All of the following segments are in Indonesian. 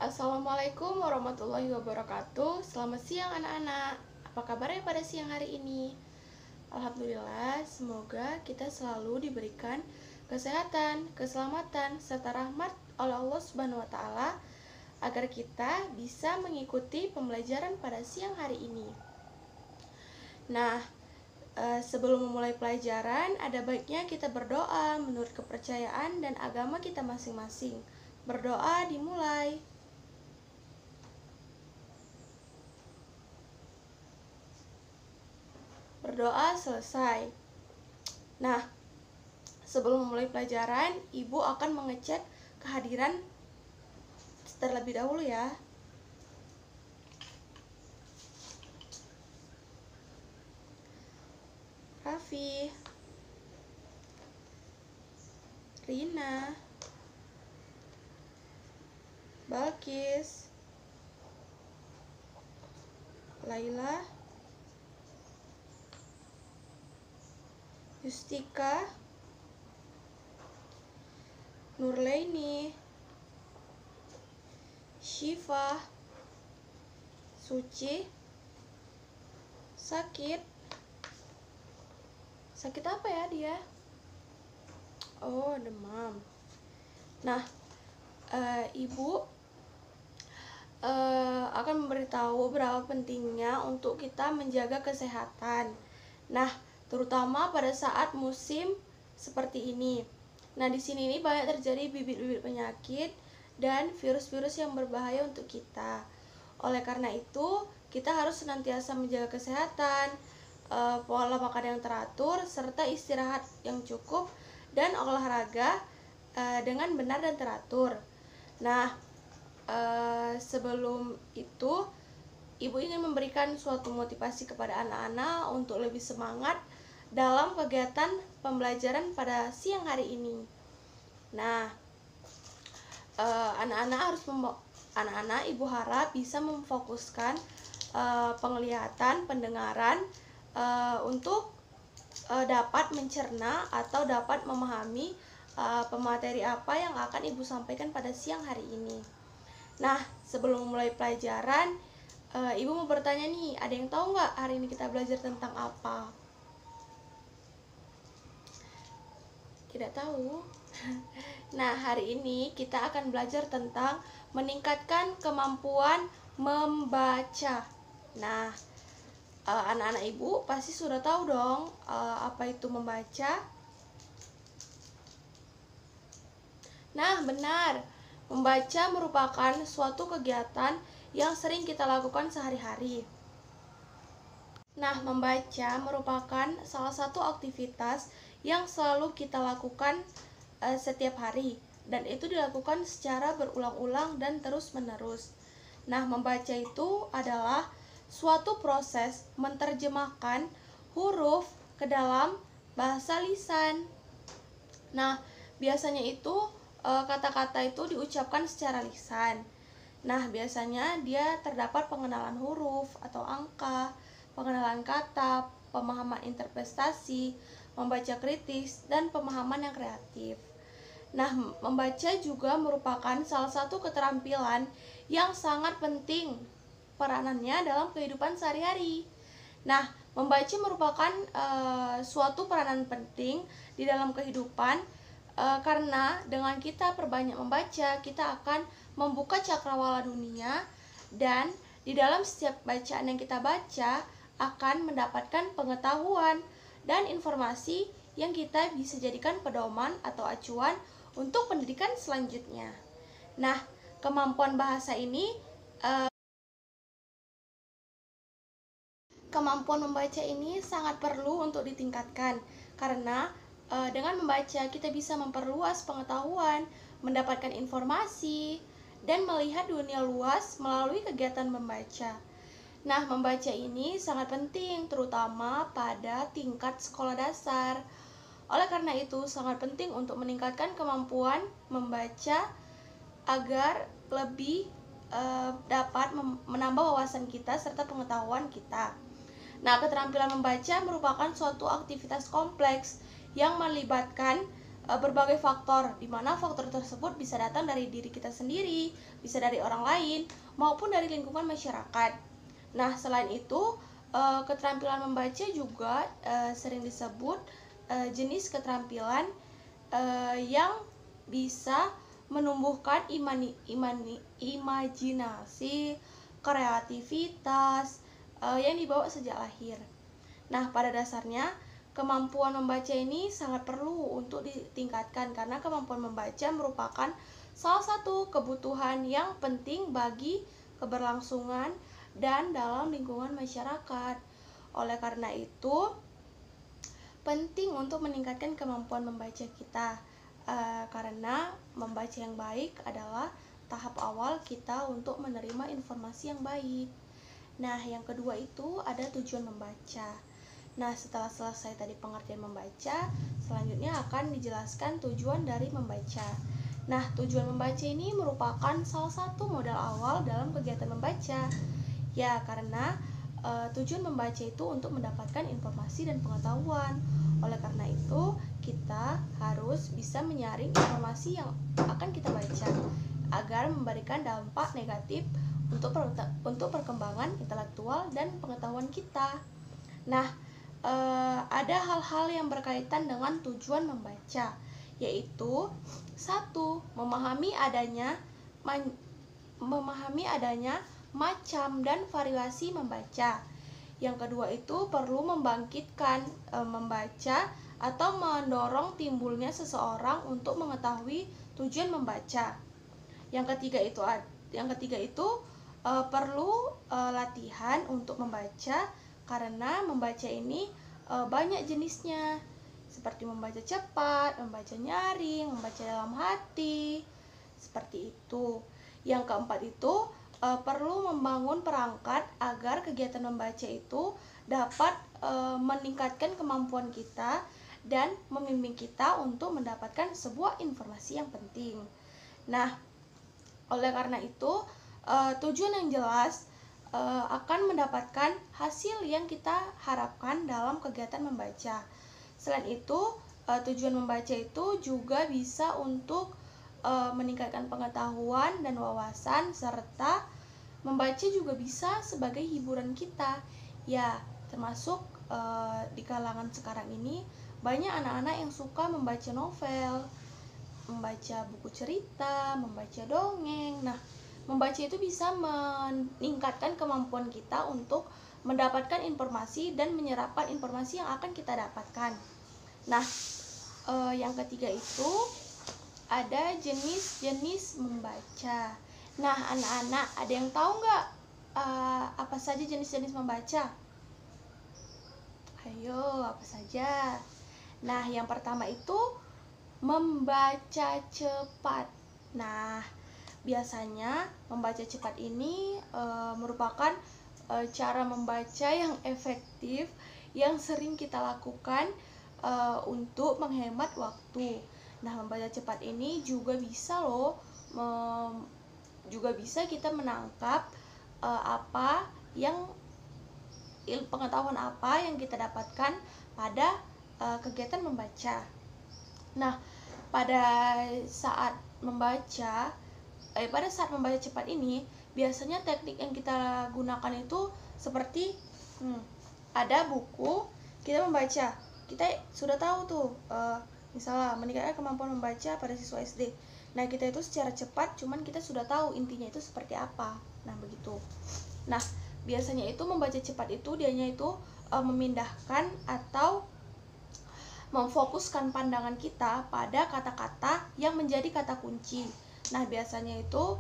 Assalamualaikum warahmatullahi wabarakatuh. Selamat siang anak-anak. Apa kabarnya pada siang hari ini? Alhamdulillah, semoga kita selalu diberikan kesehatan, keselamatan, serta rahmat oleh Allah Subhanahu wa taala agar kita bisa mengikuti pembelajaran pada siang hari ini. Nah, sebelum memulai pelajaran, ada baiknya kita berdoa menurut kepercayaan dan agama kita masing-masing. Berdoa dimulai. Berdoa selesai. Nah, sebelum memulai pelajaran, Ibu akan mengecek kehadiran terlebih dahulu ya. Raffi, Rina, Balkis, Laila, Yustika, Nurlaini, Syifa, Suci. Sakit apa ya dia? Oh, demam. Nah, Ibu akan memberitahu berapa pentingnya untuk kita menjaga kesehatan. Nah, terutama pada saat musim seperti ini. Nah, di sini ini banyak terjadi bibit-bibit penyakit dan virus-virus yang berbahaya untuk kita. Oleh karena itu, kita harus senantiasa menjaga kesehatan, pola makan yang teratur, serta istirahat yang cukup dan olahraga dengan benar dan teratur. Nah, sebelum itu, Ibu ingin memberikan suatu motivasi kepada anak-anak untuk lebih semangat dalam kegiatan pembelajaran pada siang hari ini. Nah, anak-anak Ibu harap bisa memfokuskan penglihatan, pendengaran untuk dapat mencerna atau dapat memahami pemateri apa yang akan Ibu sampaikan pada siang hari ini. Nah, sebelum memulai pelajaran, Ibu mau bertanya nih, ada yang tahu nggak hari ini kita belajar tentang apa? Tidak tahu? Nah, hari ini kita akan belajar tentang meningkatkan kemampuan membaca. Nah, anak-anak Ibu pasti sudah tahu dong apa itu membaca. Nah, benar. Membaca merupakan suatu kegiatan yang sering kita lakukan sehari-hari. Nah, membaca merupakan salah satu aktivitas yang selalu kita lakukan setiap hari, dan itu dilakukan secara berulang-ulang dan terus-menerus. Nah, membaca itu adalah suatu proses menerjemahkan huruf ke dalam bahasa lisan. Nah, biasanya itu kata-kata itu diucapkan secara lisan. Nah, biasanya dia terdapat pengenalan huruf atau angka, pengenalan kata, pemahaman interpretasi, membaca kritis, dan pemahaman yang kreatif. Nah, membaca juga merupakan salah satu keterampilan yang sangat penting peranannya dalam kehidupan sehari-hari. Nah, membaca merupakan suatu peranan penting di dalam kehidupan karena dengan kita perbanyak membaca, kita akan membuka cakrawala dunia, dan di dalam setiap bacaan yang kita baca akan mendapatkan pengetahuan dan informasi yang kita bisa jadikan pedoman atau acuan untuk pendidikan selanjutnya. Nah, kemampuan bahasa ini kemampuan membaca ini sangat perlu untuk ditingkatkan karena dengan membaca kita bisa memperluas pengetahuan, mendapatkan informasi, dan melihat dunia luas melalui kegiatan membaca. Nah, membaca ini sangat penting terutama pada tingkat sekolah dasar. Oleh karena itu, sangat penting untuk meningkatkan kemampuan membaca agar lebih dapat menambah wawasan kita serta pengetahuan kita. Nah, keterampilan membaca merupakan suatu aktivitas kompleks yang melibatkan berbagai faktor, di mana faktor tersebut bisa datang dari diri kita sendiri, bisa dari orang lain, maupun dari lingkungan masyarakat. Nah, selain itu, keterampilan membaca juga sering disebut jenis keterampilan yang bisa menumbuhkan imajinasi, kreativitas yang dibawa sejak lahir. Nah, pada dasarnya kemampuan membaca ini sangat perlu untuk ditingkatkan karena kemampuan membaca merupakan salah satu kebutuhan yang penting bagi keberlangsungan dan dalam lingkungan masyarakat. Oleh karena itu, penting untuk meningkatkan kemampuan membaca kita, karena membaca yang baik adalah tahap awal kita untuk menerima informasi yang baik. Nah, yang kedua itu ada tujuan membaca. Nah, setelah selesai tadi pengertian membaca, selanjutnya akan dijelaskan tujuan dari membaca. Nah, tujuan membaca ini merupakan salah satu modal awal dalam kegiatan membaca. Ya, karena tujuan membaca itu untuk mendapatkan informasi dan pengetahuan. Oleh karena itu, kita harus bisa menyaring informasi yang akan kita baca agar memberikan dampak negatif untuk perkembangan intelektual dan pengetahuan kita. Nah, ada hal-hal yang berkaitan dengan tujuan membaca, yaitu 1. Memahami adanya macam dan variasi membaca. Yang kedua itu perlu membangkitkan membaca atau mendorong timbulnya seseorang untuk mengetahui tujuan membaca. Yang ketiga itu perlu latihan untuk membaca, karena membaca ini banyak jenisnya, seperti membaca cepat, membaca nyaring, membaca dalam hati, seperti itu. Yang keempat itu perlu membangun perangkat agar kegiatan membaca itu dapat meningkatkan kemampuan kita dan membimbing kita untuk mendapatkan sebuah informasi yang penting. Nah, oleh karena itu, tujuan yang jelas akan mendapatkan hasil yang kita harapkan dalam kegiatan membaca. Selain itu, tujuan membaca itu juga bisa untuk meningkatkan pengetahuan dan wawasan, serta membaca juga bisa sebagai hiburan kita. Ya, termasuk di kalangan sekarang ini banyak anak-anak yang suka membaca novel, membaca buku cerita, membaca dongeng. Nah, membaca itu bisa meningkatkan kemampuan kita untuk mendapatkan informasi dan menyerapkan informasi yang akan kita dapatkan. Nah, yang ketiga itu ada jenis-jenis membaca. Nah, anak-anak, ada yang tahu nggak apa saja jenis-jenis membaca? Ayo, apa saja? Nah, yang pertama itu membaca cepat. Nah, biasanya membaca cepat ini merupakan cara membaca yang efektif yang sering kita lakukan untuk menghemat waktu. Nah, membaca cepat ini juga bisa kita menangkap pengetahuan apa yang kita dapatkan pada kegiatan membaca. Nah, pada saat membaca cepat ini, biasanya teknik yang kita gunakan itu seperti ada buku, kita membaca, kita sudah tahu tuh misalnya meningkatkan kemampuan membaca pada siswa SD. Nah, kita itu secara cepat, cuman kita sudah tahu intinya itu seperti apa. Nah, begitu. Nah, biasanya itu membaca cepat itu dianya itu memindahkan atau memfokuskan pandangan kita pada kata-kata yang menjadi kata kunci. Nah, biasanya itu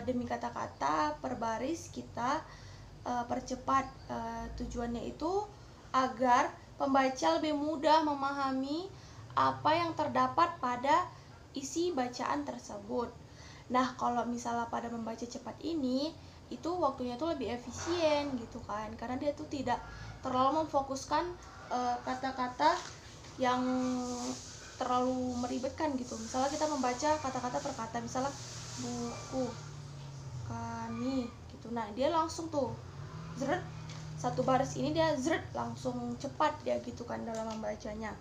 demi kata-kata per baris kita percepat. Tujuannya itu agar pembaca lebih mudah memahami apa yang terdapat pada isi bacaan tersebut. Nah, kalau misalnya pada membaca cepat ini, itu waktunya tuh lebih efisien gitu kan, karena dia tuh tidak terlalu memfokuskan kata-kata yang terlalu meribetkan gitu. Misalnya kita membaca kata-kata per kata, misalnya buku, kami gitu. Nah, dia langsung tuh zret, satu baris ini dia zret, langsung cepat dia gitu kan dalam membacanya.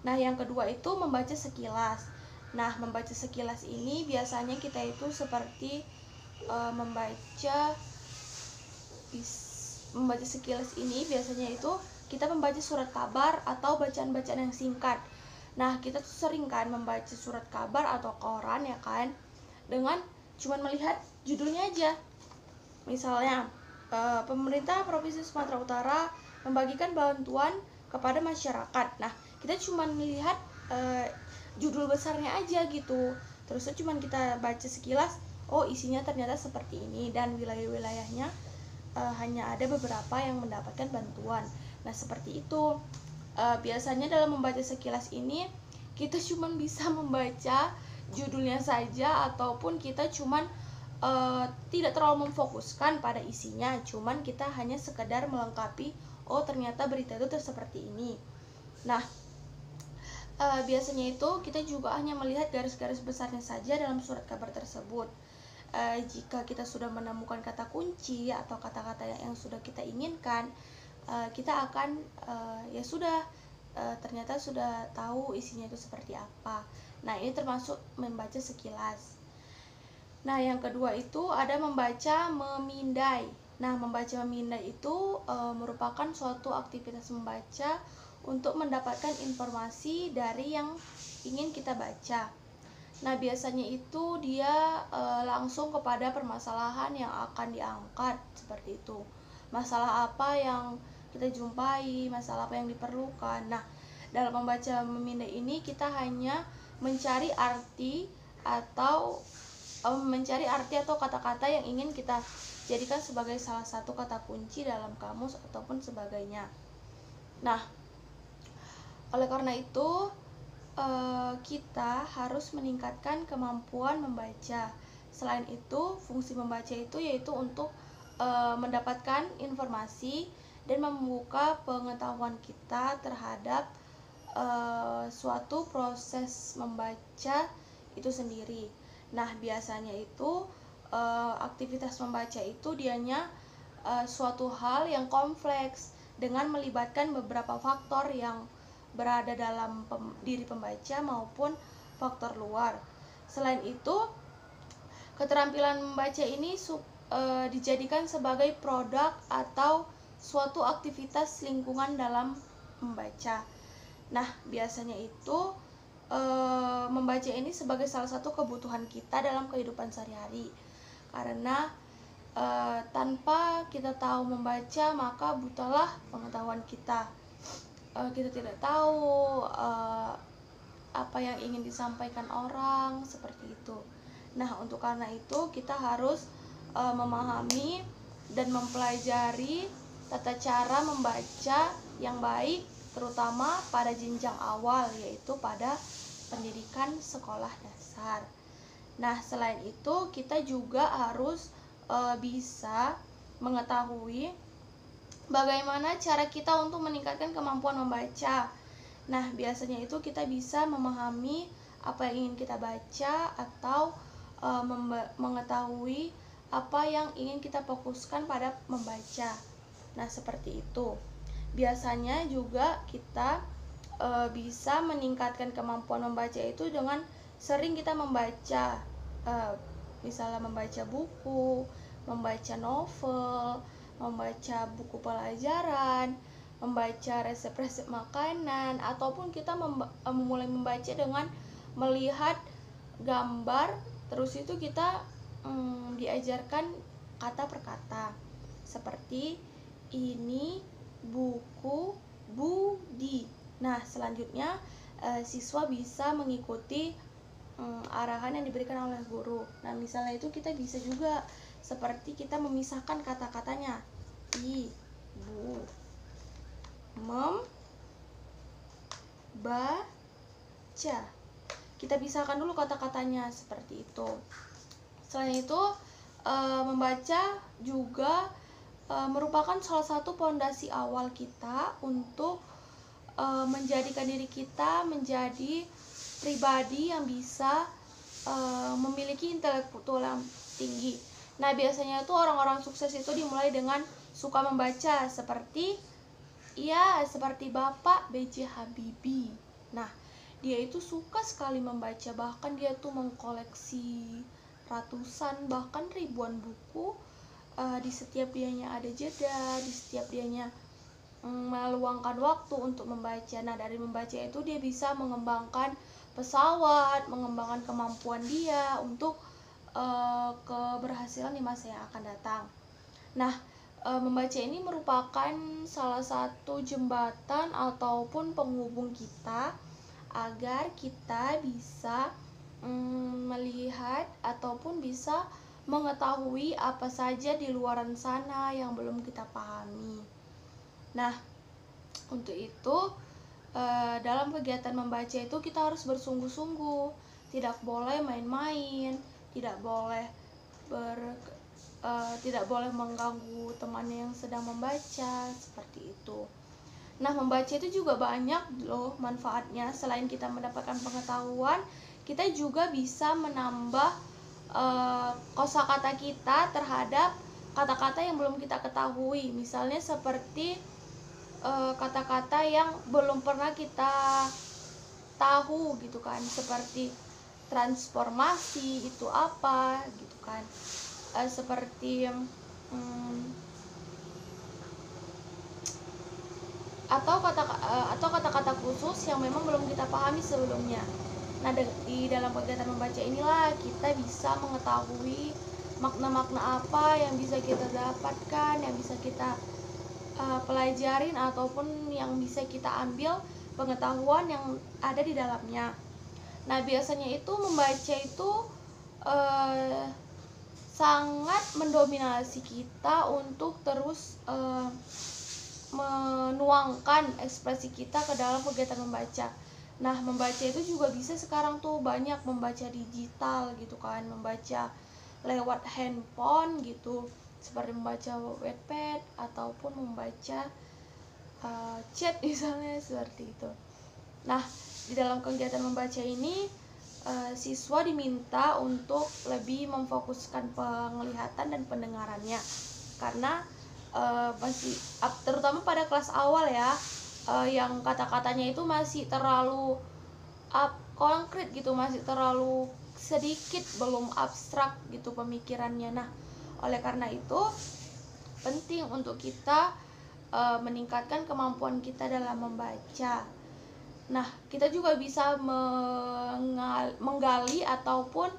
Nah, yang kedua itu membaca sekilas. Nah, membaca sekilas ini biasanya kita itu seperti membaca sekilas ini biasanya itu kita membaca surat kabar atau bacaan-bacaan yang singkat. Nah, kita tuh sering kan membaca surat kabar atau koran ya kan, dengan cuman melihat judulnya aja. Misalnya, pemerintah Provinsi Sumatera Utara membagikan bantuan kepada masyarakat. Nah, kita cuman melihat judul besarnya aja gitu. Terus cuman kita baca sekilas, oh isinya ternyata seperti ini, dan wilayah-wilayahnya hanya ada beberapa yang mendapatkan bantuan. Nah, seperti itu. Biasanya dalam membaca sekilas ini kita cuma bisa membaca judulnya saja, ataupun kita cuman tidak terlalu memfokuskan pada isinya, cuman kita hanya sekedar melengkapi, oh ternyata berita itu seperti ini. Nah, biasanya itu kita juga hanya melihat garis-garis besarnya saja dalam surat kabar tersebut. Jika kita sudah menemukan kata kunci atau kata-kata yang sudah kita inginkan, kita akan ternyata sudah tahu isinya itu seperti apa. Nah, ini termasuk membaca sekilas. Nah, yang kedua itu ada membaca memindai. Nah, membaca memindai itu merupakan suatu aktivitas membaca untuk mendapatkan informasi dari yang ingin kita baca. Nah, biasanya itu dia langsung kepada permasalahan yang akan diangkat, seperti itu. Masalah apa yang kita jumpai, masalah apa yang diperlukan. Nah, dalam membaca memindai ini kita hanya mencari arti atau kata-kata yang ingin kita jadikan sebagai salah satu kata kunci dalam kamus ataupun sebagainya. Nah, oleh karena itu kita harus meningkatkan kemampuan membaca. Selain itu, fungsi membaca itu yaitu untuk mendapatkan informasi dan membuka pengetahuan kita terhadap suatu proses membaca itu sendiri. Nah, biasanya itu aktivitas membaca itu dianya suatu hal yang kompleks dengan melibatkan beberapa faktor yang berada dalam diri pembaca maupun faktor luar. Selain itu, keterampilan membaca ini dijadikan sebagai produk atau suatu aktivitas lingkungan dalam membaca. Nah, biasanya itu membaca ini sebagai salah satu kebutuhan kita dalam kehidupan sehari-hari, karena tanpa kita tahu membaca maka butalah pengetahuan kita. Kita tidak tahu apa yang ingin disampaikan orang, seperti itu. Nah, untuk karena itu kita harus memahami dan mempelajari tata cara membaca yang baik, terutama pada jenjang awal, yaitu pada pendidikan sekolah dasar. Nah, selain itu kita juga harus bisa mengetahui bagaimana cara kita untuk meningkatkan kemampuan membaca. Nah, biasanya itu kita bisa memahami apa yang ingin kita baca atau mengetahui apa yang ingin kita fokuskan pada membaca. Nah, seperti itu. Biasanya juga kita bisa meningkatkan kemampuan membaca itu dengan sering kita membaca, misalnya membaca buku, membaca novel, membaca buku pelajaran, membaca resep-resep makanan, ataupun kita memulai membaca dengan melihat gambar, terus itu kita diajarkan kata per kata, seperti ini buku Budi. Nah, selanjutnya siswa bisa mengikuti arahan yang diberikan oleh guru. Nah, misalnya itu kita bisa juga seperti kita memisahkan kata-katanya. Ibu membaca. Kita pisahkan dulu kata-katanya, seperti itu. Selain itu, membaca juga merupakan salah satu pondasi awal kita untuk menjadikan diri kita menjadi pribadi yang bisa memiliki intelektual yang tinggi. Nah, biasanya itu orang-orang sukses itu dimulai dengan suka membaca, seperti Bapak B.J. Habibie. Nah, dia itu suka sekali membaca, bahkan dia tuh mengkoleksi ratusan bahkan ribuan buku. Di setiap dianya ada jeda, di setiap dianya meluangkan waktu untuk membaca. Nah, dari membaca itu dia bisa mengembangkan pesawat, mengembangkan kemampuan dia untuk keberhasilan di masa yang akan datang. Nah, membaca ini merupakan salah satu jembatan ataupun penghubung kita agar kita bisa melihat ataupun bisa mengetahui apa saja di luaran sana yang belum kita pahami. Nah, untuk itu dalam kegiatan membaca itu kita harus bersungguh-sungguh, tidak boleh main-main, tidak boleh tidak boleh mengganggu temannya yang sedang membaca, seperti itu. Nah, membaca itu juga banyak loh manfaatnya. Selain kita mendapatkan pengetahuan, kita juga bisa menambah kosakata kita terhadap kata-kata yang belum kita ketahui. Misalnya seperti kata-kata yang belum pernah kita tahu gitu kan, seperti transformasi itu apa gitu kan, seperti atau kata-kata khusus yang memang belum kita pahami sebelumnya. Nah, di dalam kegiatan membaca inilah kita bisa mengetahui makna-makna apa yang bisa kita dapatkan, yang bisa kita pelajarin ataupun yang bisa kita ambil pengetahuan yang ada di dalamnya. Nah, biasanya itu membaca itu sangat mendominasi kita untuk terus menuangkan ekspresi kita ke dalam kegiatan membaca. Nah, membaca itu juga bisa sekarang tuh banyak membaca digital gitu kan, membaca lewat handphone gitu, seperti membaca Wattpad ataupun membaca chat misalnya, seperti itu. Nah, di dalam kegiatan membaca ini siswa diminta untuk lebih memfokuskan penglihatan dan pendengarannya, karena masih terutama pada kelas awal ya, yang kata-katanya itu masih terlalu konkret gitu, masih terlalu sedikit, belum abstrak gitu pemikirannya. Nah, oleh karena itu penting untuk kita meningkatkan kemampuan kita dalam membaca. Nah, kita juga bisa menggali ataupun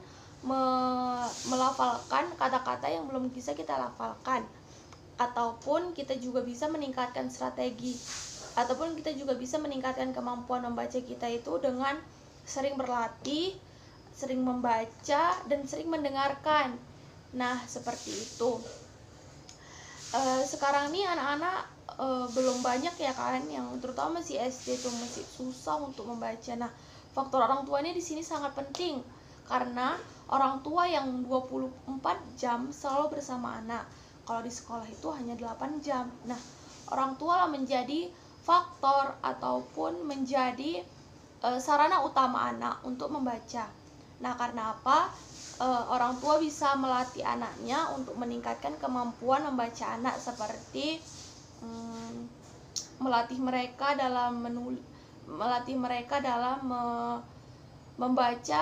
melafalkan kata-kata yang belum bisa kita lafalkan, ataupun kita juga bisa meningkatkan strategi, ataupun kita juga bisa meningkatkan kemampuan membaca kita itu dengan sering berlatih, sering membaca, dan sering mendengarkan. Nah, seperti itu. Sekarang nih anak-anak belum banyak ya kan, yang terutama masih SD tuh masih susah untuk membaca. Nah, faktor orang tua ini di sini sangat penting, karena orang tua yang 24 jam selalu bersama anak. Kalau di sekolah itu hanya 8 jam. Nah, orang tua lah menjadi faktor ataupun menjadi sarana utama anak untuk membaca. Nah, karena apa? Orang tua bisa melatih anaknya untuk meningkatkan kemampuan membaca anak, seperti melatih mereka dalam membaca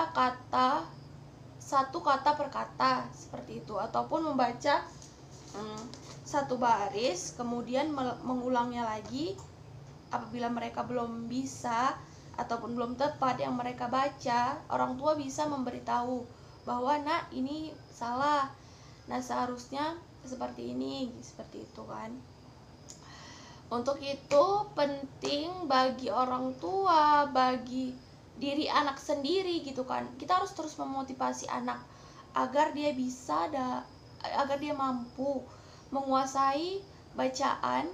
satu kata per kata, seperti itu, ataupun membaca satu baris kemudian mengulangnya lagi apabila mereka belum bisa ataupun belum tepat yang mereka baca. Orang tua bisa memberitahu bahwa nak, ini salah, nah seharusnya seperti ini, seperti itu kan. Untuk itu penting bagi orang tua, bagi diri anak sendiri gitu kan, kita harus terus memotivasi anak agar dia agar dia mampu menguasai bacaan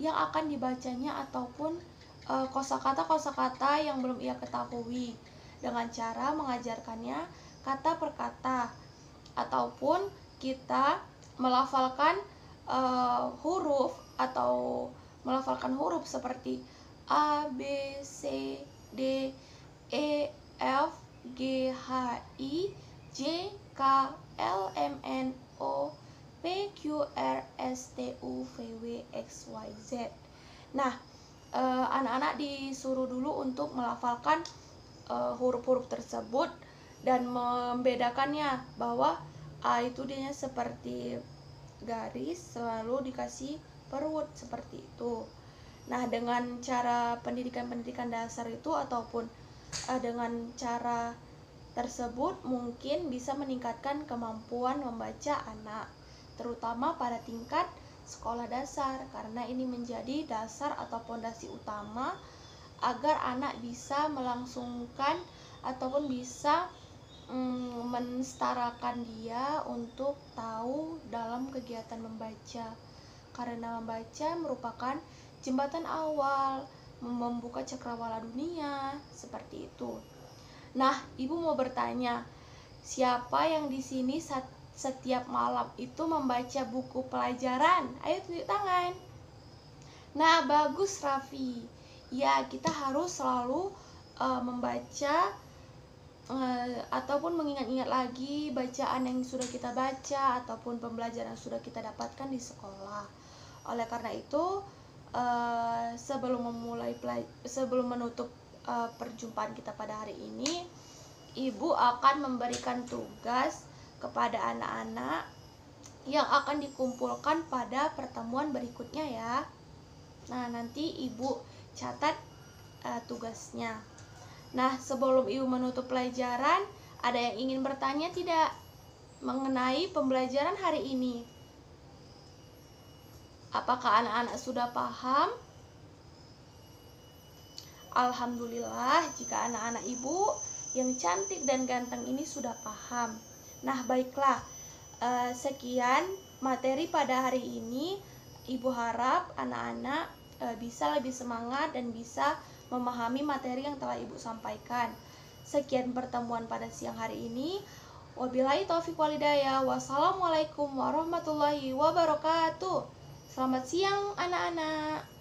yang akan dibacanya ataupun kosakata-kosakata yang belum ia ketahui, dengan cara mengajarkannya kata per kata, ataupun kita melafalkan huruf atau melafalkan huruf seperti A, B, C, D, E, F, G, H, I, J, K, L, M, N, O, P, Q, R, S, T, U, V, W, X, Y, Z. Nah, anak-anak disuruh dulu untuk melafalkan huruf-huruf tersebut dan membedakannya, bahwa A itu dia seperti garis selalu dikasih perut seperti itu. Nah, dengan cara pendidikan dasar itu ataupun dengan cara tersebut mungkin bisa meningkatkan kemampuan membaca anak, terutama pada tingkat sekolah dasar, karena ini menjadi dasar atau fondasi utama agar anak bisa melangsungkan ataupun bisa mensetarakan dia untuk tahu dalam kegiatan membaca, karena membaca merupakan jembatan awal membuka cakrawala dunia seperti itu. Nah, ibu mau bertanya, siapa yang di sini setiap malam itu membaca buku pelajaran? Ayo tunjuk tangan. Nah, bagus Raffi. Ya, kita harus selalu membaca ataupun mengingat-ingat lagi bacaan yang sudah kita baca ataupun pembelajaran yang sudah kita dapatkan di sekolah. Oleh karena itu, sebelum menutup perjumpaan kita pada hari ini, ibu akan memberikan tugas kepada anak-anak yang akan dikumpulkan pada pertemuan berikutnya ya. Nah, nanti ibu catat tugasnya. Nah, sebelum ibu menutup pelajaran, ada yang ingin bertanya tidak mengenai pembelajaran hari ini? Apakah anak-anak sudah paham? Alhamdulillah jika anak-anak ibu yang cantik dan ganteng ini sudah paham. Nah, baiklah, sekian materi pada hari ini. Ibu harap anak-anak bisa lebih semangat dan bisa memahami materi yang telah ibu sampaikan. Sekian pertemuan pada siang hari ini. Wabillahi taufiq walhidayah. Wassalamualaikum warahmatullahi wabarakatuh. Selamat siang anak-anak.